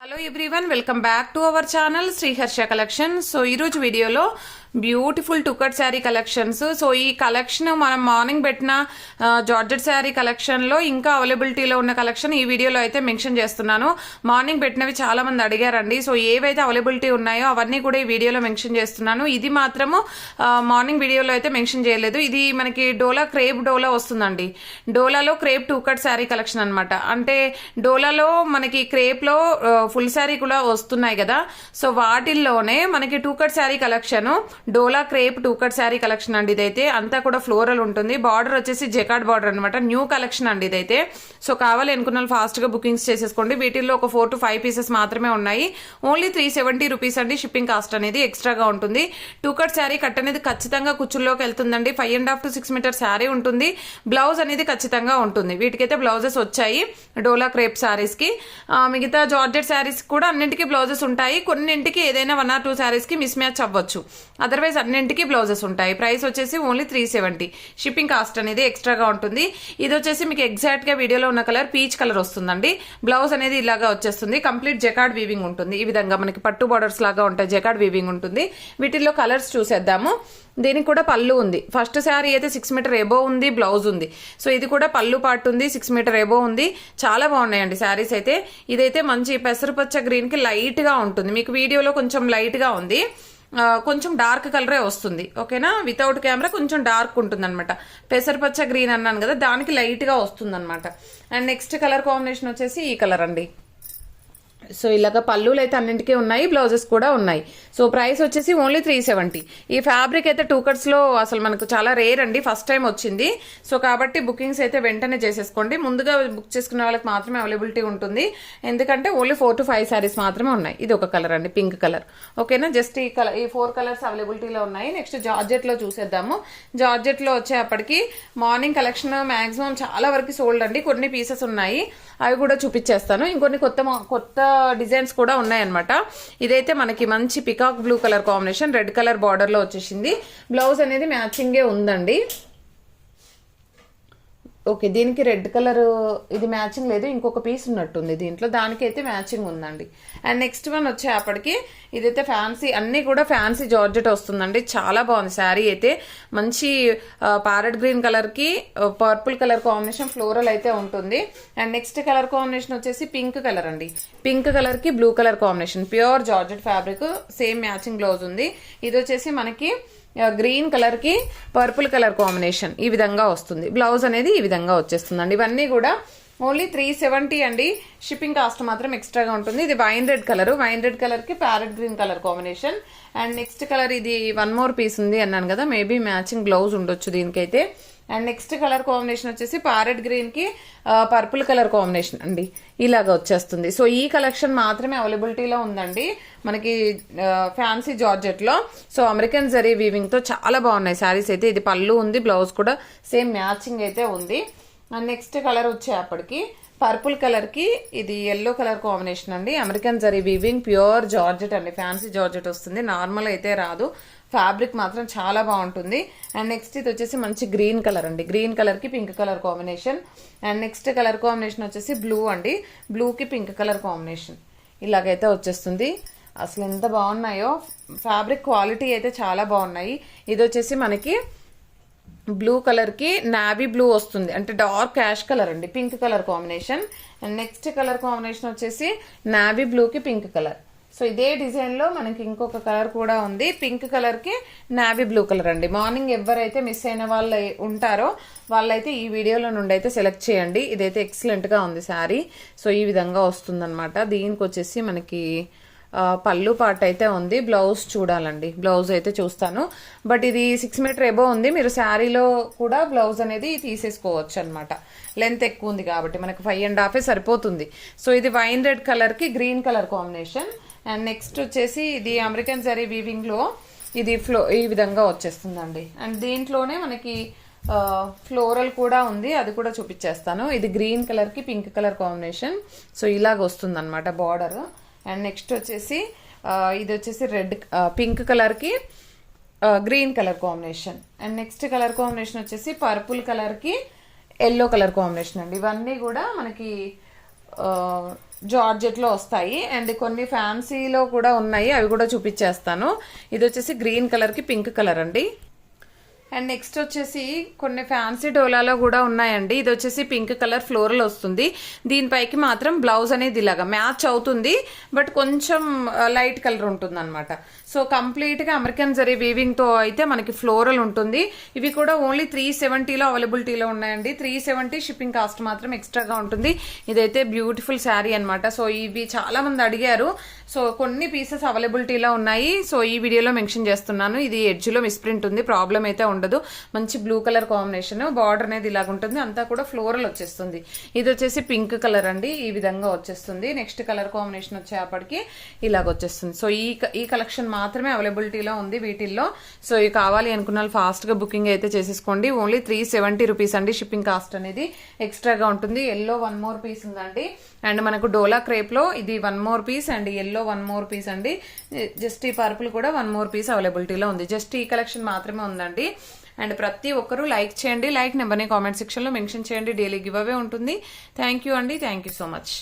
Hello everyone, welcome back to our channel Shri Harsha collection. So ఈరోజు వీడియోలో beautiful టుకట్ sari collections. So ఈ కలెక్షన్ మనం మార్నింగ్ పెట్టిన జార్జెట్ శారీ కలెక్షన్లో ఇంకా అవైలబిలిటీలో ఉన్న కలెక్షన్ ఈ వీడియోలో అయితే మెన్షన్ చేస్తున్నాను. మార్నింగ్ పెట్టినవి చాలా మంది అడిగారండి. సో ఏవైతే అవైలబిలిటీ ఉన్నాయో అవన్నీ కూడా ఈ వీడియోలో మెన్షన్ చేస్తున్నాను. ఇది మాత్రము మార్నింగ్ వీడియోలో అయితే మెన్షన్ చేయలేదు. ఇది మనకి క్రేప్ డోలా వస్తుందండి. డోలాలో క్రేప్ టుకట్ శారీ కలెక్షన్ అనమాట. అంటే డోలాలో మనకి క్రేప్లో ఫుల్ శారీ కూడా వస్తున్నాయి కదా. సో వాటిల్లోనే మనకి టూకట్ శారీ కలెక్షన్, డోలా క్రేప్ టూకట్ శారీ కలెక్షన్ అండి. ఇదైతే అంతా కూడా ఫ్లోరల్ ఉంటుంది. బార్డర్ వచ్చేసి జెకార్డ్ బార్డర్ అనమాట. న్యూ కలెక్షన్ అండి ఇదైతే. సో కావాలి అనుకున్న వాళ్ళు ఫాస్ట్ గా బుకింగ్స్ చేసేసుకోండి. వీటిల్లో ఒక 4 to 5 పీసెస్ మాత్రమే ఉన్నాయి. ఓన్లీ 370 రూపీస్ అండి. షిప్పింగ్ కాస్ట్ అనేది ఎక్స్ట్రాగా ఉంటుంది. టూకట్ శారీ కట్ అనేది ఖచ్చితంగా కుచ్చుల్లోకి వెళ్తుందండి. 5.5 to 6 మీటర్ శారీ ఉంటుంది. బ్లౌజ్ అనేది ఖచ్చితంగా ఉంటుంది. వీటికైతే బ్లౌజెస్ వచ్చాయి డోలా క్రేప్ శారీస్ కి. మిగతా జార్జెట్ శారీస్ కూడా అన్నింటికి బ్లౌజెస్ ఉంటాయి. కొన్నింటికి ఏదైనా 1 or 2 శారీస్ కి మిస్ మ్యాచ్ అవ్వచ్చు. అదర్వైజ్ అన్నింటికి బ్లౌజెస్ ఉంటాయి. ప్రైస్ వచ్చేసి ఓన్లీ 370. షిప్పింగ్ కాస్ట్ అనేది ఎక్స్ట్రాగా ఉంటుంది. ఇది వచ్చేసి మీకు ఎగ్జాక్ట్ గా వీడియోలో ఉన్న కలర్ పీచ్ కలర్ వస్తుందండి. బ్లౌజ్ అనేది ఇలాగా వచ్చేస్తుంది. కంప్లీట్ జెకార్డ్ వీవింగ్ ఉంటుంది. ఈ విధంగా మనకి పట్టు బార్డర్స్ లాగా ఉంటాయి. జెకార్డ్ వీవింగ్ ఉంటుంది. వీటిల్లో కలర్స్ చూసేద్దాము. దీనికి కూడా పళ్ళు ఉంది. ఫస్ట్ శారీ అయితే 6 మీటర్ ఎబో ఉంది, బ్లౌజ్ ఉంది. సో ఇది కూడా పళ్ళు పార్ట్ ఉంది, 6 మీటర్ ఎబో ఉంది. చాలా బాగున్నాయండి శారీస్ అయితే. ఇదైతే మంచి పెసరపచ్చ గ్రీన్ కి లైట్ గా ఉంటుంది. మీకు వీడియోలో కొంచెం లైట్ గా ఉంది, కొంచెం డార్క్ కలరే వస్తుంది. ఓకేనా, వితౌట్ కెమెరా కొంచెం డార్క్ ఉంటుంది అనమాట. పెసరపచ్చ గ్రీన్ అన్నాను కదా, దానికి లైట్ గా వస్తుంది అనమాట. అండ్ నెక్స్ట్ కలర్ కాంబినేషన్ వచ్చేసి ఈ కలర్ అండి. సో ఇలాగ పళ్ళులు అయితే అన్నింటికీ ఉన్నాయి, బ్లౌజెస్ కూడా ఉన్నాయి. సో ప్రైస్ వచ్చేసి ఓన్లీ 370. ఈ ఫ్యాబ్రిక్ అయితే టూకట్స్ లో అసలు మనకు చాలా రేర్ అండి, ఫస్ట్ టైం వచ్చింది. సో కాబట్టి బుకింగ్స్ అయితే వెంటనే చేసేసుకోండి. ముందుగా బుక్ చేసుకునే వాళ్ళకి మాత్రమే అవైలబిలిటీ ఉంటుంది. ఎందుకంటే ఓన్లీ 4 to 5 శారీస్ మాత్రమే ఉన్నాయి. ఇది ఒక కలర్ అండి, పింక్ కలర్. ఓకేనా, జస్ట్ ఈ 4 కలర్స్ అవైలబిలిటీలో ఉన్నాయి. నెక్స్ట్ జార్జెట్ లో చూసేద్దాము. జార్జెట్ లో వచ్చేప్పటికి మార్నింగ్ కలెక్షన్ మాక్సిమం చాలా వరకు సోల్డ్ అండి. కొన్ని పీసెస్ ఉన్నాయి, అవి కూడా చూపించేస్తాను. ఇంకొన్ని కొత్త డిజైన్స్ కూడా ఉన్నాయన్నమాట. ఇదైతే మనకి మంచి peacock blue colour combination, red colour border లో వచ్చేసింది. బ్లౌజ్ అనేది మ్యాచింగే ఉందండి. ఓకే, దీనికి రెడ్ కలర్ ఇది మ్యాచింగ్ లేదు, ఇంకొక పీస్ ఉన్నట్టుంది దీంట్లో. దానికైతే మ్యాచింగ్ ఉందండి. అండ్ నెక్స్ట్ వన్ వచ్చేప్పటికి ఇదైతే ఫ్యాన్సీ, అన్ని కూడా ఫ్యాన్సీ జార్జెట్ వస్తుందండి. చాలా బాగుంది శారీ అయితే. మంచి ప్యారెట్ గ్రీన్ కలర్ కి పర్పుల్ కలర్ కాంబినేషన్ ఫ్లోరల్ అయితే ఉంటుంది. అండ్ నెక్స్ట్ కలర్ కాంబినేషన్ వచ్చేసి పింక్ కలర్ అండి. పింక్ కలర్ కి blue colour combination, pure georgette fabric, same matching blouse ఉంది. ఇది వచ్చేసి మనకి గ్రీన్ కలర్ కి పర్పుల్ కలర్ కాంబినేషన్ ఈ విధంగా వస్తుంది. బ్లౌజ్ అనేది ఈ విధంగా వచ్చేస్తుందండి. ఇవన్నీ కూడా ఓన్లీ 370 అండి. షిప్పింగ్ కాస్ట్ మాత్రం ఎక్స్ట్రాగా ఉంటుంది. ఇది వైన్ రెడ్ కలర్ కి parrot green colour combination. And next colour ఇది 1 more పీస్ ఉంది అన్నాను కదా, మేబీ మ్యాచింగ్ బ్లౌజ్ ఉండొచ్చు దీనికైతే. అండ్ నెక్స్ట్ కలర్ కాంబినేషన్ వచ్చేసి ప్యారెట్ గ్రీన్ కి పర్పుల్ కలర్ కాంబినేషన్ అండి, ఇలాగా వచ్చేస్తుంది. సో ఈ కలెక్షన్ మాత్రమే అవైలబిలిటీలో ఉందండి మనకి ఫ్యాన్సీ జార్జెట్ లో. సో అమెరికన్ జరీ వీవింగ్ తో చాలా బాగున్నాయి శారీస్ అయితే. ఇది పళ్ళు ఉంది, బ్లౌజ్ కూడా సేమ్ మ్యాచింగ్ అయితే ఉంది. అండ్ నెక్స్ట్ కలర్ వచ్చేప్పటికి పర్పుల్ కలర్ కి ఇది ఎల్లో కలర్ కాంబినేషన్ అండి. American zari weaving, pure georgette అండి. ఫ్యాన్సీ జార్జెట్ వస్తుంది, నార్మల్ అయితే రాదు. ఫ్యాబ్రిక్ మాత్రం చాలా బాగుంటుంది. అండ్ నెక్స్ట్ ఇది వచ్చేసి మంచి గ్రీన్ కలర్ అండి. గ్రీన్ కలర్ కి pink colour combination. And next colour combination వచ్చేసి బ్లూ అండి. బ్లూ కి పింక్ కలర్ కాంబినేషన్ ఇలాగైతే వచ్చేస్తుంది. అసలు ఎంత బాగున్నాయో, ఫ్యాబ్రిక్ క్వాలిటీ అయితే చాలా బాగున్నాయి. ఇది వచ్చేసి మనకి బ్లూ కలర్ కి నావీ బ్లూ వస్తుంది, అంటే డార్క్ యాష్ కలర్ అండి, pink colour combination. And next colour combination వచ్చేసి నావీ బ్లూ కి పింక్ కలర్. సో ఇదే డిజైన్ లో మనకి ఇంకొక కలర్ కూడా ఉంది, పింక్ కలర్ కి నావీ బ్లూ కలర్ అండి. మార్నింగ్ ఎవరైతే మిస్ అయిన వాళ్ళు ఉంటారో వాళ్ళైతే ఈ వీడియోలో నుండి అయితే సెలెక్ట్ చేయండి. ఇదైతే ఎక్సలెంట్ గా ఉంది శారీ. సో ఈ విధంగా వస్తుందన్నమాట. దీనికి వచ్చేసి మనకి పళ్ళు పార్ట్ అయితే ఉంది. బ్లౌజ్ చూడాలండి, బ్లౌజ్ అయితే చూస్తాను. బట్ ఇది 6 మీటర్ ఎబో ఉంది. మీరు శారీలో కూడా బ్లౌజ్ అనేది తీసేసుకోవచ్చు అనమాట. లెంత్ ఎక్కువ ఉంది కాబట్టి మనకి 5.5 సరిపోతుంది. సో ఇది వైన్ రెడ్ కలర్ కి green colour combination. And next వచ్చేసి ఇది అమెరికన్ జరీ వీవింగ్ లో ఇది ఈ విధంగా వచ్చేస్తుందండి. అండ్ దీంట్లోనే మనకి ఫ్లోరల్ కూడా ఉంది, అది కూడా చూపించేస్తాను. ఇది గ్రీన్ కలర్ కి పింక్ కలర్ కాంబినేషన్. సో ఇలాగ వస్తుంది అనమాట బార్డర్. అండ్ నెక్స్ట్ వచ్చేసి ఇది వచ్చేసి పింక్ కలర్ కి green colour combination. And next colour combination వచ్చేసి పర్పుల్ కలర్ కి ఎల్లో కలర్ కాంబినేషన్ అండి. ఇవన్నీ కూడా మనకి జార్జెట్లో వస్తాయి. అండ్ కొన్ని ఫ్యాన్సీలో కూడా ఉన్నాయి, అవి కూడా చూపించేస్తాను. ఇది వచ్చేసి గ్రీన్ కలర్కి పింక్ కలర్ అండి. అండ్ నెక్స్ట్ వచ్చేసి కొన్ని ఫ్యాన్సీ డోలాలో కూడా ఉన్నాయండి. ఇది వచ్చేసి పింక్ కలర్ ఫ్లోరల్ వస్తుంది. దీనిపైకి మాత్రం బ్లౌజ్ అనేది ఇలాగా మ్యాచ్ అవుతుంది, బట్ కొంచెం లైట్ కలర్ ఉంటుంది అనమాట. సో కంప్లీట్గా అమెరికన్ జరీ వీవింగ్తో అయితే మనకి ఫ్లోరల్ ఉంటుంది. ఇవి కూడా ఓన్లీ 370లో అవైలబిలిటీలో ఉన్నాయండి. 370 షిప్పింగ్ కాస్ట్ మాత్రం ఎక్స్ట్రాగా ఉంటుంది. ఇదైతే బ్యూటిఫుల్ శారీ అనమాట. సో ఇవి చాలా మంది అడిగారు. సో కొన్ని పీసెస్ అవైలబిలిటీలో ఉన్నాయి. సో ఈ వీడియోలో మెన్షన్ చేస్తున్నాను. ఇది ఎడ్జ్లో మిస్ప్రింట్ ఉంది, ప్రాబ్లం అయితే ఉండదు. మంచి బ్లూ కలర్ కాంబినేషన్, బార్డర్ అనేది ఇలాగ ఉంటుంది, అంతా కూడా ఫ్లోరల్ వచ్చేస్తుంది. ఇది వచ్చేసి పింక్ కలర్ అండి, ఈ విధంగా వచ్చేస్తుంది. నెక్స్ట్ కలర్ కాంబినేషన్ వచ్చేపటికి ఇలాగ వచ్చేస్తుంది. సో ఈ కలెక్షన్ మాత్రమే అవైలబిలిటీలో ఉంది వీటిల్లో. సో ఇవి కావాలి అనుకున్న వాళ్ళు ఫాస్ట్గా బుకింగ్ అయితే చేసేసుకోండి. ఓన్లీ 370 రూపీస్ అండి. షిప్పింగ్ కాస్ట్ అనేది ఎక్స్ట్రాగా ఉంటుంది. ఎల్లో 1 మోర్ పీస్ ఉందండి. అండ్ మనకు డోలా క్రేప్లో ఇది 1 more piece and yellow 1 more piece అండి. జస్ట్ ఈ పర్పుల్ కూడా 1 మోర్ పీస్ అవైలబిలిటీలో ఉంది. జస్ట్ ఈ కలెక్షన్ మాత్రమే ఉందండి. అండ్ ప్రతి ఒక్కరూ లైక్ చేయండి. లైక్ నెంబర్ని కామెంట్ సెక్షన్లో మెన్షన్ చేయండి. డైలీ గివ్ అవే ఉంటుంది. థ్యాంక్ యూ అండి. Thank you so much.